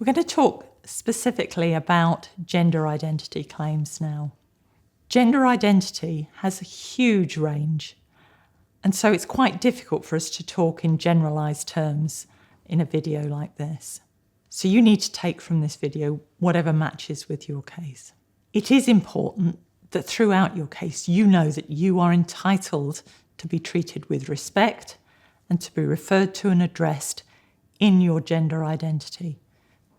We're going to talk specifically about gender identity claims now. Gender identity has a huge range, and so it's quite difficult for us to talk in generalised terms in a video like this. So you need to take from this video whatever matches with your case. It is important that throughout your case you know that you are entitled to be treated with respect and to be referred to and addressed in your gender identity,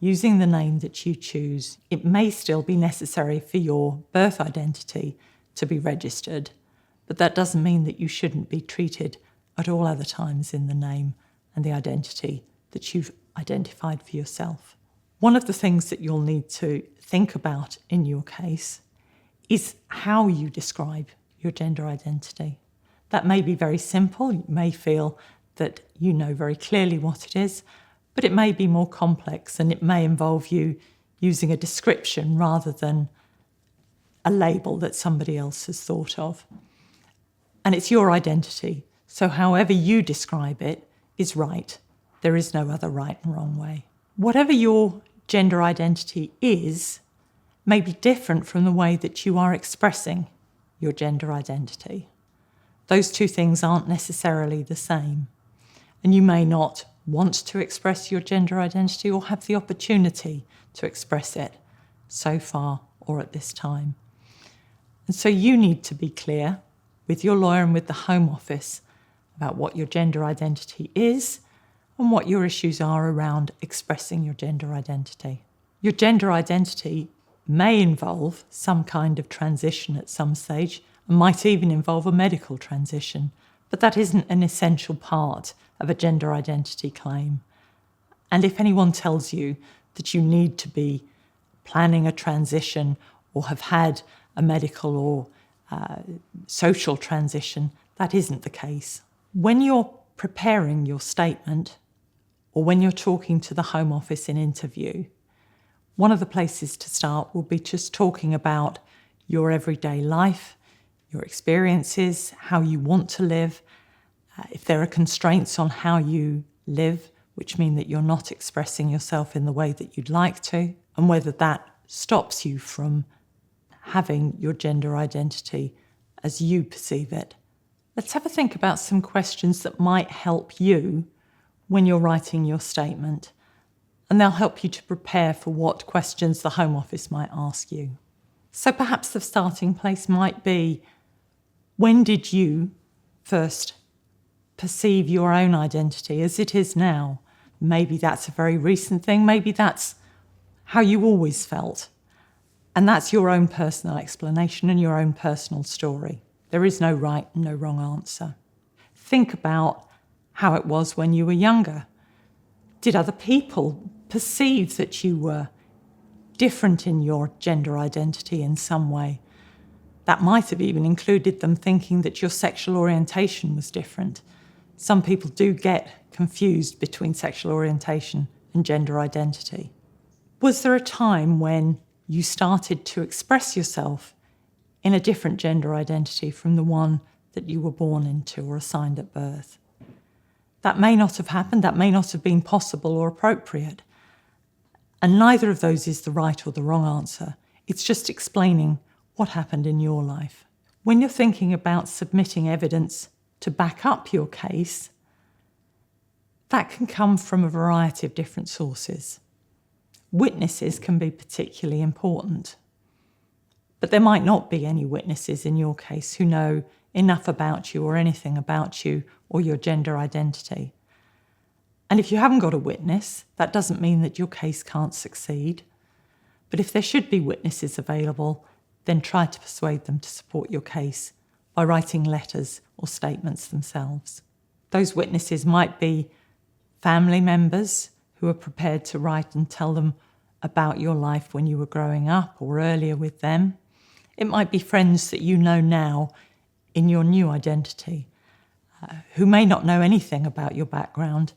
using the name that you choose. It may still be necessary for your birth identity to be registered, but that doesn't mean that you shouldn't be treated at all other times in the name and the identity that you've identified for yourself. One of the things that you'll need to think about in your case is how you describe your gender identity. That may be very simple. You may feel that you know very clearly what it is, but it may be more complex, and it may involve you using a description rather than a label that somebody else has thought of. And it's your identity, so however you describe it is right. There is no other right and wrong way. Whatever your gender identity is may be different from the way that you are expressing your gender identity. Those two things aren't necessarily the same, and you may not want to express your gender identity or have the opportunity to express it so far or at this time. And so you need to be clear with your lawyer and with the Home Office about what your gender identity is and what your issues are around expressing your gender identity. Your gender identity may involve some kind of transition at some stage and might even involve a medical transition, but that isn't an essential part of a gender identity claim. And if anyone tells you that you need to be planning a transition or have had a medical or social transition, that isn't the case. When you're preparing your statement or when you're talking to the Home Office in interview, one of the places to start will be just talking about your everyday life, your experiences, how you want to live, if there are constraints on how you live, which mean that you're not expressing yourself in the way that you'd like to, and whether that stops you from having your gender identity as you perceive it. Let's have a think about some questions that might help you when you're writing your statement, and they'll help you to prepare for what questions the Home Office might ask you. So perhaps the starting place might be, when did you first perceive your own identity as it is now? Maybe that's a very recent thing, maybe that's how you always felt. And that's your own personal explanation and your own personal story. There is no right and no wrong answer. Think about how it was when you were younger. Did other people perceive that you were different in your gender identity in some way? That might have even included them thinking that your sexual orientation was different. Some people do get confused between sexual orientation and gender identity. Was there a time when you started to express yourself in a different gender identity from the one that you were born into or assigned at birth? That may not have happened, that may not have been possible or appropriate. And neither of those is the right or the wrong answer. It's just explaining what happened in your life. When you're thinking about submitting evidence to back up your case, that can come from a variety of different sources. Witnesses can be particularly important, but there might not be any witnesses in your case who know enough about you or anything about you or your gender identity. And if you haven't got a witness, that doesn't mean that your case can't succeed. But if there should be witnesses available, then try to persuade them to support your case by writing letters or statements themselves. Those witnesses might be family members who are prepared to write and tell them about your life when you were growing up or earlier with them. It might be friends that you know now in your new identity, who may not know anything about your background,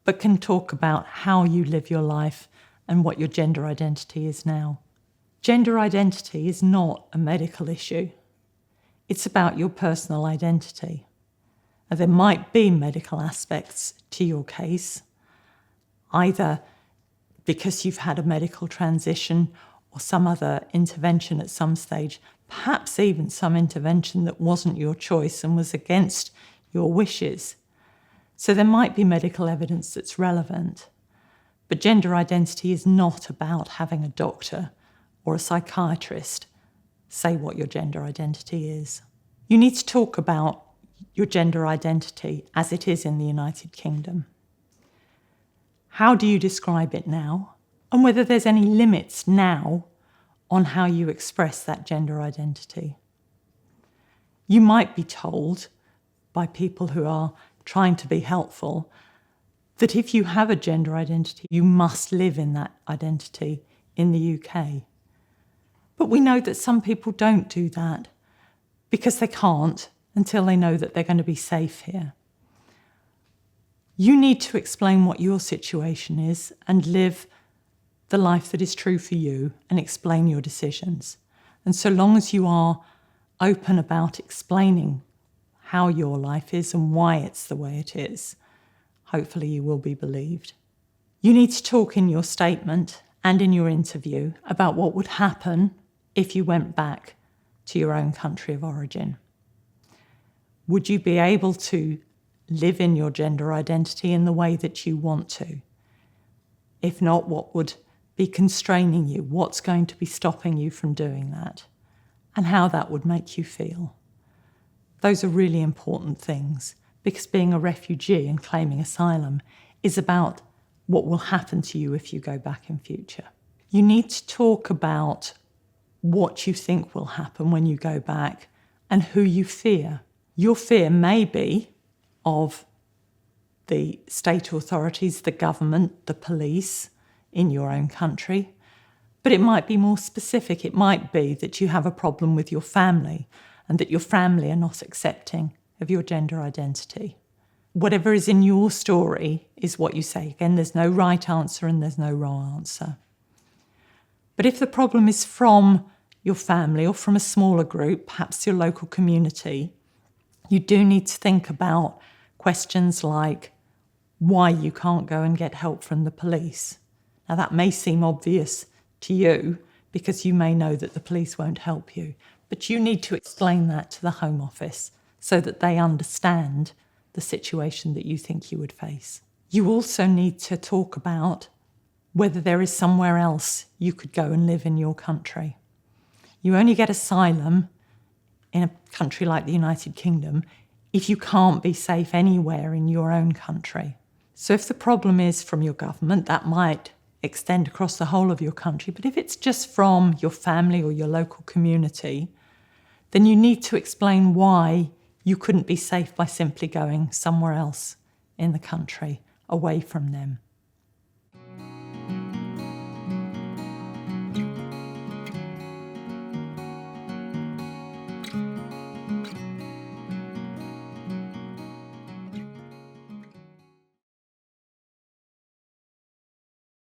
but can talk about how you live your life and what your gender identity is now. Gender identity is not a medical issue. It's about your personal identity. Now, there might be medical aspects to your case, either because you've had a medical transition or some other intervention at some stage, perhaps even some intervention that wasn't your choice and was against your wishes. So there might be medical evidence that's relevant. But gender identity is not about having a doctor or a psychiatrist say what your gender identity is. You need to talk about your gender identity as it is in the United Kingdom. How do you describe it now? And whether there's any limits now on how you express that gender identity. You might be told by people who are trying to be helpful that if you have a gender identity, you must live in that identity in the UK. But we know that some people don't do that because they can't until they know that they're going to be safe here. You need to explain what your situation is and live the life that is true for you and explain your decisions. And so long as you are open about explaining how your life is and why it's the way it is, hopefully you will be believed. You need to talk in your statement and in your interview about what would happen if you went back to your own country of origin. Would you be able to live in your gender identity in the way that you want to? If not, what would be constraining you? What's going to be stopping you from doing that? And how that would make you feel. Those are really important things, because being a refugee and claiming asylum is about what will happen to you if you go back in future. You need to talk about what you think will happen when you go back and who you fear. Your fear may be of the state authorities, the government, the police in your own country, but it might be more specific. It might be that you have a problem with your family and that your family are not accepting of your gender identity. Whatever is in your story is what you say. Again, there's no right answer and there's no wrong answer. But if the problem is from your family or from a smaller group, perhaps your local community, you do need to think about questions like why you can't go and get help from the police. Now, that may seem obvious to you because you may know that the police won't help you, but you need to explain that to the Home Office so that they understand the situation that you think you would face. You also need to talk about whether there is somewhere else you could go and live in your country. You only get asylum in a country like the United Kingdom if you can't be safe anywhere in your own country. So if the problem is from your government, that might extend across the whole of your country. But if it's just from your family or your local community, then you need to explain why you couldn't be safe by simply going somewhere else in the country away from them.